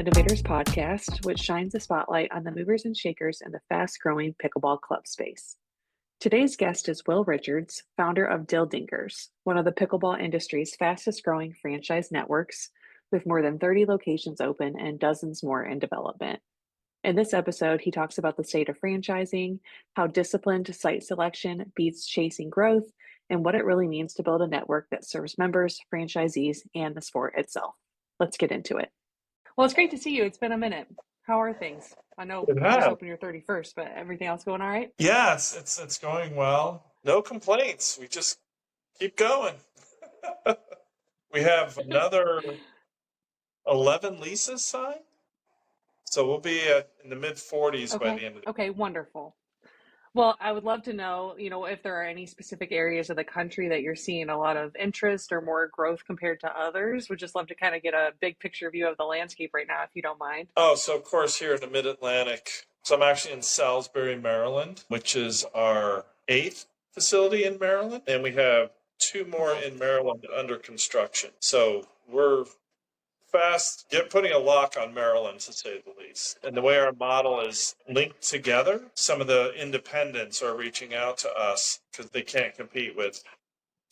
Innovators podcast, which shines a spotlight on the movers and shakers in the fast growing pickleball club space. Today's guest is Will Richards, founder of Dill Dinkers, one of the pickleball industry's fastest growing franchise networks, with more than 30 locations open and dozens more in development. In this episode, he talks about the state of franchising, how disciplined site selection beats chasing growth, and what it really means to build a network that serves members, franchisees, and the sport itself. Let's get into it. Well, it's great to see you. It's been a minute. How are things? I know It you just has. opened your 31st, but everything else going all right? Yeah, it's going well. No complaints. We just keep going. We have another 11 leases signed, so we'll be in the mid 40s by the end of the Okay, wonderful. Well, I would love to know, if there are any specific areas of the country that you're seeing a lot of interest or more growth compared to others. Would just love to kind of get a big picture view of the landscape right now, if you don't mind. Oh, so of course here in the Mid-Atlantic. So I'm actually in Salisbury, Maryland, which is our 8th facility in Maryland, and we have 2 more in Maryland under construction. So we're putting a lock on Maryland, to say the least. And the way our model is linked together, some of the independents are reaching out to us because they can't compete with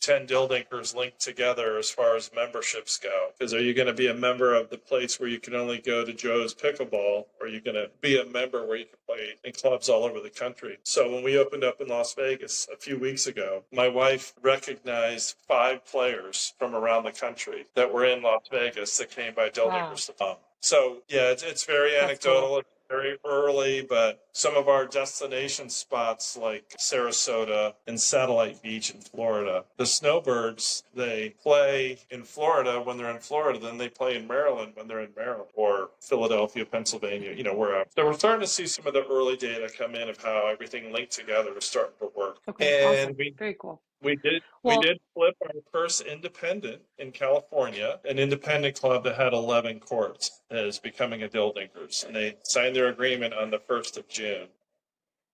10 Dill Dinkers linked together as far as memberships go. Because are you going to be a member of the place where you can only go to Joe's Pickleball, or are you going to be a member where you can play in clubs all over the country? So when we opened up in Las Vegas a few weeks ago, my wife recognized 5 players from around the country that were in Las Vegas that came by Dill Dinkers to come. So yeah, it's very anecdotal. Cool. Very early, but some of our destination spots like Sarasota and Satellite Beach in Florida, the Snowbirds, they play in Florida when they're in Florida, then they play in Maryland when they're in Maryland, or Philadelphia, Pennsylvania, wherever. So we're starting to see some of the early data come in of how everything linked together is starting to work. Okay, awesome. Very cool. We did flip our first independent in California, an independent club that had 11 courts, as becoming a Dill Dinkers, and they signed their agreement on the 1st of June.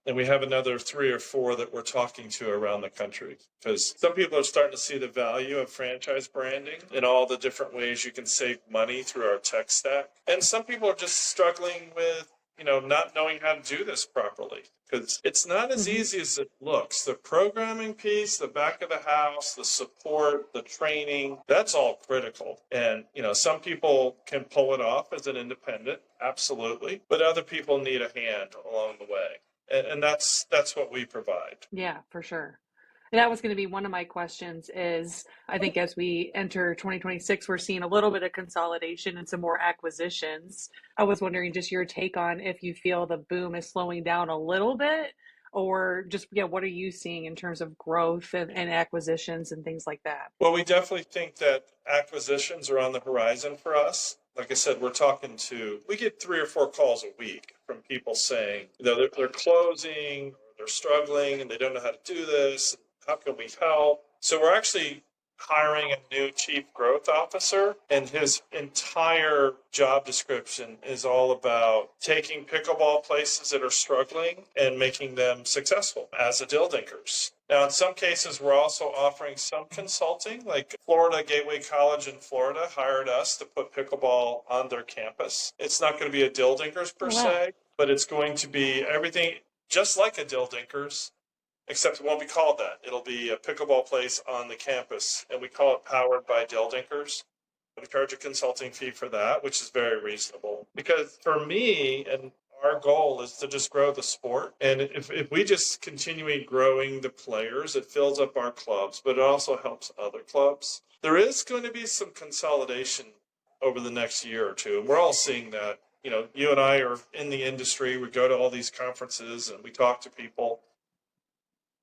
And we have another 3 or 4 that we're talking to around the country, because some people are starting to see the value of franchise branding and all the different ways you can save money through our tech stack. And some people are just struggling with not knowing how to do this properly, because it's not as easy as it looks. The programming piece, the back of the house, the support, the training, that's all critical. And, some people can pull it off as an independent, absolutely, but other people need a hand along the way. And that's what we provide. Yeah, for sure. And that was going to be one of my questions is, I think as we enter 2026, we're seeing a little bit of consolidation and some more acquisitions. I was wondering just your take on if you feel the boom is slowing down a little bit, or just, what are you seeing in terms of growth and acquisitions and things like that? Well, we definitely think that acquisitions are on the horizon for us. Like I said, we get 3 or 4 calls a week from people saying, they're closing, or they're struggling, and they don't know how to do this. How can we help? So we're actually hiring a new chief growth officer, and his entire job description is all about taking pickleball places that are struggling and making them successful as a Dill Dinkers. Now, in some cases, we're also offering some consulting, like Florida Gateway College in Florida hired us to put pickleball on their campus. It's not going to be a Dill Dinkers per se, but it's going to be everything just like a Dill Dinkers, except it won't be called that. It'll be a pickleball place on the campus, and we call it Powered by Dill Dinkers. We charge a consulting fee for that, which is very reasonable. Because for me, and our goal is to just grow the sport. And if we just continue growing the players, it fills up our clubs, but it also helps other clubs. There is going to be some consolidation over the next year or two, and we're all seeing that. You and I are in the industry. We go to all these conferences, and we talk to people.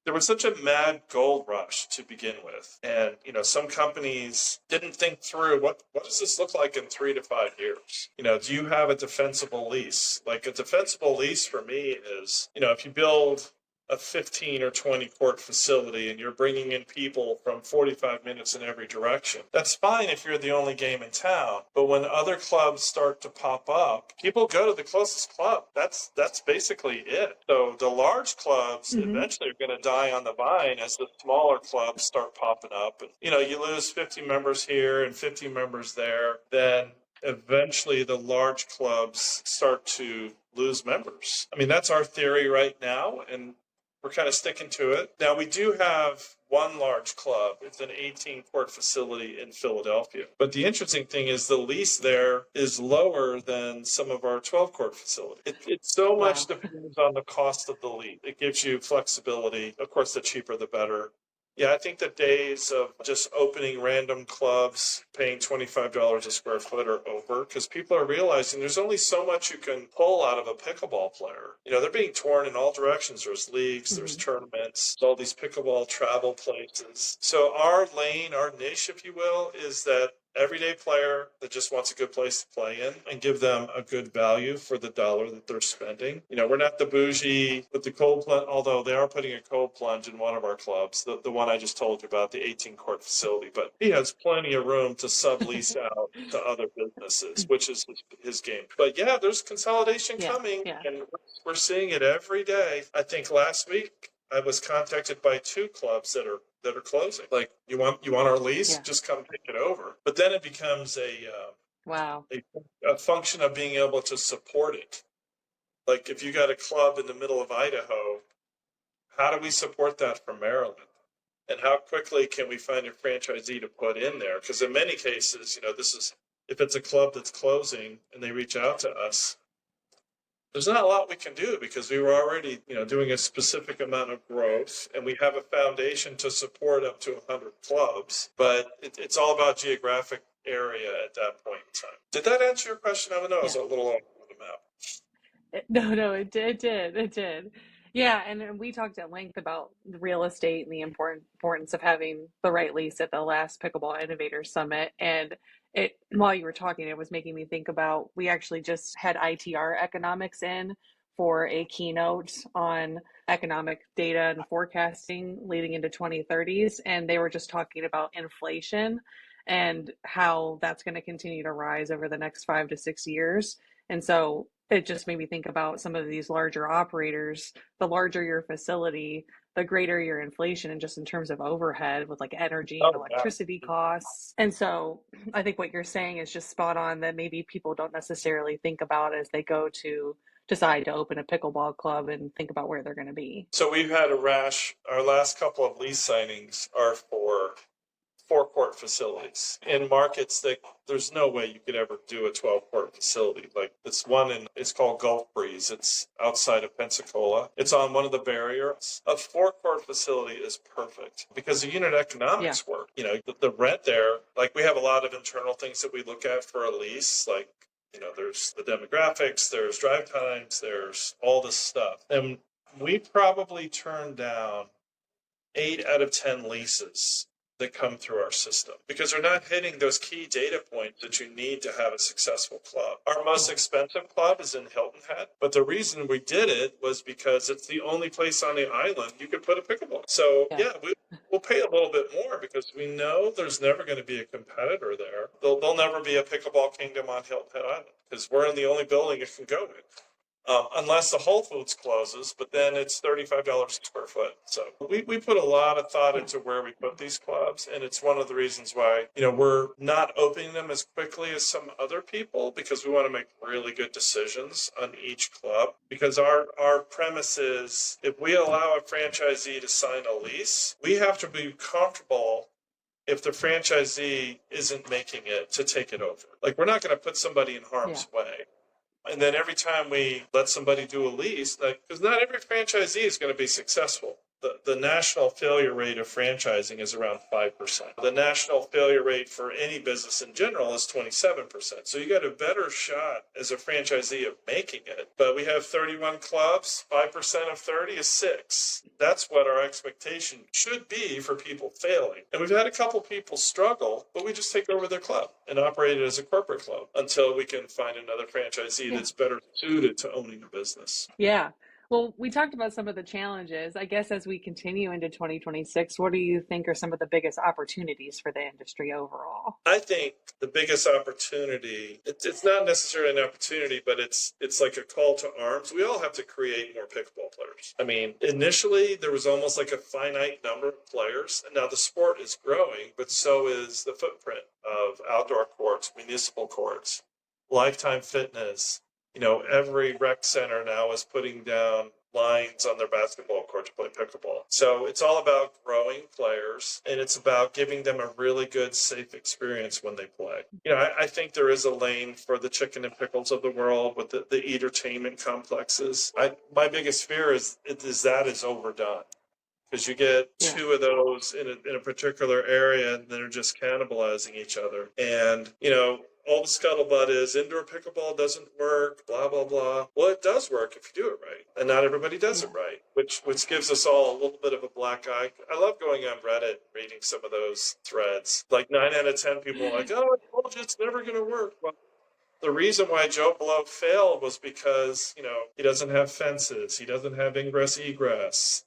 There was such a mad gold rush to begin with. And, some companies didn't think through what does this look like in 3 to 5 years? Do you have a defensible lease? Like, a defensible lease for me is, if you build a 15 or 20 court facility and you're bringing in people from 45 minutes in every direction, that's fine if you're the only game in town. But when other clubs start to pop up, people go to the closest club. That's basically it. So the large clubs eventually are going to die on the vine as the smaller clubs start popping up. And, you lose 50 members here and 50 members there, then eventually the large clubs start to lose members. I mean, that's our theory right now, and we're kind of sticking to it. Now, we do have one large club. It's an 18-court facility in Philadelphia. But the interesting thing is the lease there is lower than some of our 12-court facilities. It so much Wow. depends on the cost of the lease. It gives you flexibility. Of course, the cheaper, the better. Yeah, I think the days of just opening random clubs, paying $25 a square foot are over because people are realizing there's only so much you can pull out of a pickleball player. You know, they're being torn in all directions. There's leagues, there's Mhm. tournaments, all these pickleball travel places. So our lane, our niche, if you will, is that everyday player that just wants a good place to play in and give them a good value for the dollar that they're spending. You know, we're not the bougie with the cold plunge, although they are putting a cold plunge in one of our clubs, the one I just told you about, the 18-court facility. But he has plenty of room to sublease out to other businesses, which is his game. But yeah, there's consolidation Yeah, coming, yeah. and we're seeing it every day. I think last week I was contacted by two clubs that are closing. Like, you want our lease? Yeah. Just come take it over. But then it becomes Wow. a function of being able to support it. Like, if you got a club in the middle of Idaho, how do we support that from Maryland? And how quickly can we find a franchisee to put in there? Because in many cases, this is, if it's a club that's closing and they reach out to us, there's not a lot we can do because we were already, doing a specific amount of growth, and we have a foundation to support up to 100 clubs. But it's all about geographic area at that point in time. Did that answer your question? I don't know. It's Yeah. a little all over the map. No, no, it did. Yeah, and we talked at length about real estate and the importance of having the right lease at the last Pickleball Innovators Summit. And while you were talking, it was making me think about we actually just had ITR economics in for a keynote on economic data and forecasting leading into 2030s, and they were just talking about inflation and how that's going to continue to rise over the next 5 to 6 years. And so it just made me think about some of these larger operators. The larger your facility, the greater your inflation, and just in terms of overhead with like energy and Oh, yeah. electricity costs. And so I think what you're saying is just spot on, that maybe people don't necessarily think about as they go to decide to open a pickleball club and think about where they're going to be. So we've had a rash. Our last couple of lease signings are for four-court facilities in markets that there's no way you could ever do a 12-court facility. Like this one it's called Gulf Breeze. It's outside of Pensacola. It's on one of the barriers. A four-court facility is perfect because the unit Yeah. economics work. The rent there, like we have a lot of internal things that we look at for a lease, like, there's the demographics, there's drive times, there's all this stuff. And we probably turn down 8 out of 10 leases that come through our system because they're not hitting those key data points that you need to have a successful club. Our most Yeah. expensive club is in Hilton Head, but the reason we did it was because it's the only place on the island you could put a pickleball. So Yeah. yeah, we'll pay a little bit more because we know there's never going to be a competitor there. There'll never be a pickleball kingdom on Hilton Head Island because we're in the only building it can go in. Unless the Whole Foods closes, but then it's $35 a square foot. So we put a lot of thought Yeah. into where we put these clubs, and it's one of the reasons why we're not opening them as quickly as some other people because we want to make really good decisions on each club. Because our premise is if we allow a franchisee to sign a lease, we have to be comfortable if the franchisee isn't making it to take it over. Like, we're not going to put somebody in Yeah. harm's way. And then every time we let somebody do a lease, because not every franchisee is going to be successful. The national failure rate of franchising is around 5%. The national failure rate for any business in general is 27%. So you got a better shot as a franchisee of making it. But we have 31 clubs, 5% of 30 is 6. That's what our expectation should be for people failing. And we've had a couple people struggle, but we just take over their club and operate it as a corporate club until we can find another franchisee Yeah. that's better suited to owning a business. Yeah. Well, we talked about some of the challenges. I guess as we continue into 2026, what do you think are some of the biggest opportunities for the industry overall? I think the biggest opportunity, it's not necessarily an opportunity, but it's like a call to arms. We all have to create more pickleball players. I mean, initially there was almost like a finite number of players. And now the sport is growing, but so is the footprint of outdoor courts, municipal courts. Lifetime Fitness, every rec center now is putting down lines on their basketball court to play pickleball. So it's all about growing players, and it's about giving them a really good, safe experience when they play. I think there is a lane for the chicken and pickles of the world with the entertainment complexes. My biggest fear is that is overdone, because you get Yeah. two of those in a particular area and they're just cannibalizing each other. And, all the scuttlebutt is indoor pickleball doesn't work, blah, blah, blah. Well, it does work if you do it right. And not everybody does it Yeah. right, which gives us all a little bit of a black eye. I love going on Reddit and reading some of those threads. Like 9 out of 10 people are like, oh, I told you it's never going to work. Well, the reason why Joe Blow failed was because, he doesn't have fences. He doesn't have ingress egress.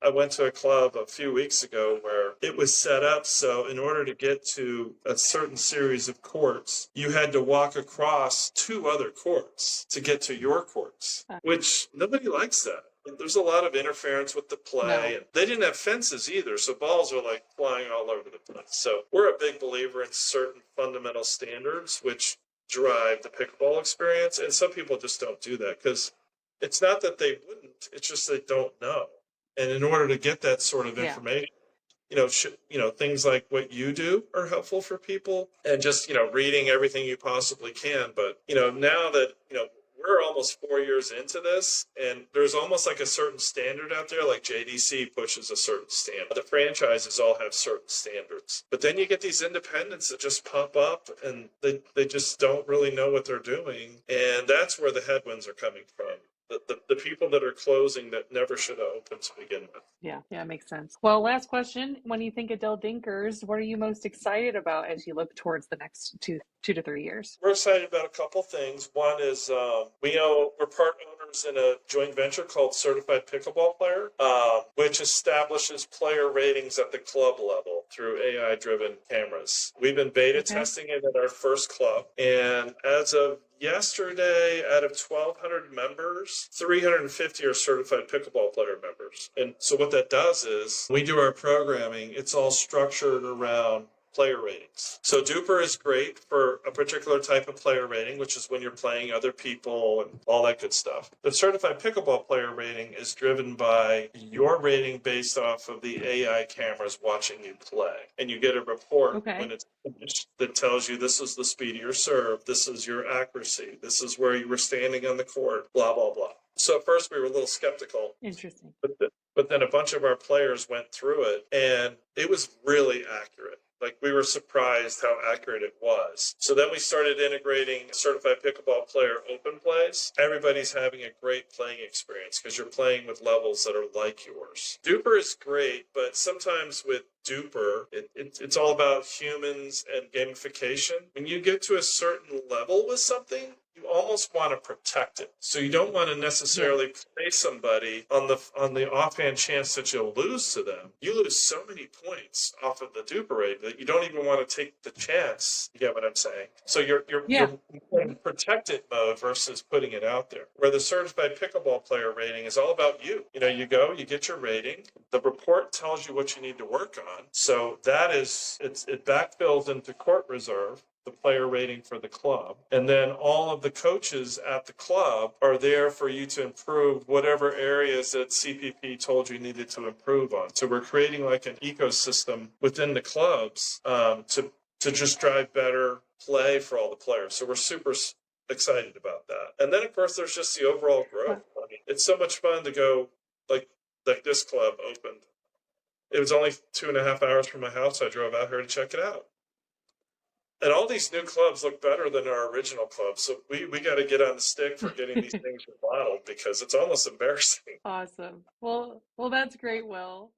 I went to a club a few weeks ago where it was set up so in order to get to a certain series of courts, you had to walk across 2 other courts to get to your courts, which nobody likes that. There's a lot of interference with the play, No. and they didn't have fences either, so balls are like flying all over the place. So we're a big believer in certain fundamental standards which drive the pickleball experience, and some people just don't do that because it's not that they wouldn't, it's just they don't know. And in order to get that sort of Yeah. information, things like what you do are helpful for people, and just, reading everything you possibly can. But, now that, we're almost 4 years into this, and there's almost like a certain standard out there, like JDC pushes a certain standard. The franchises all have certain standards. But then you get these independents that just pop up, and they just don't really know what they're doing. And that's where the headwinds are coming from. The people that are closing that never should have opened to begin with. Yeah. Yeah. Makes sense. Well, last question. When you think of Dill Dinkers, what are you most excited about as you look towards the next two to 3 years? We're excited about a couple things. One is we're part owners in a joint venture called Certified Pickleball Player, which establishes player ratings at the club level through AI-driven cameras. We've been beta testing it at our first club, and as of yesterday, out of 1,200 members, 350 are certified pickleball player members. And so what that does is, we do our programming, it's all structured around player ratings. So Duper is great for a particular type of player rating, which is when you're playing other people and all that good stuff. The certified pickleball player rating is driven by your rating based off of the AI cameras watching you play. And you get a report when it's finished that tells you this is the speed of your serve, this is your accuracy, this is where you were standing on the court, blah, blah, blah. So at first we were a little skeptical. Interesting. But then a bunch of our players went through it, and it was really accurate. Like, we were surprised how accurate it was. So then we started integrating certified pickleball player open plays. Everybody's having a great playing experience because you're playing with levels that are like yours. Duper is great, but sometimes with Duper, it's all about humans and gamification. When you get to a certain level with something, you almost want to protect it. So you don't want to necessarily play somebody on the offhand chance that you'll lose to them. You lose so many points off of the Duper rate that you don't even want to take the chance. You get what I'm saying? So you're in protected mode versus putting it out there. Where the certified pickleball player rating is all about you. You go, you get your rating. The report tells you what you need to work on. So that is, it backfills into court reserve, the player rating for the club. And then all of the coaches at the club are there for you to improve whatever areas that CPP told you needed to improve on. So we're creating like an ecosystem within the clubs to just drive better play for all the players. So we're super excited about that. And then, of course, there's just the overall growth. I mean, it's so much fun to go, like this club opened. It was only 2.5 hours from my house. I drove out here to check it out. And all these new clubs look better than our original clubs. So we got to get on the stick for getting these things remodeled because it's almost embarrassing. Awesome. Well, that's great, Will.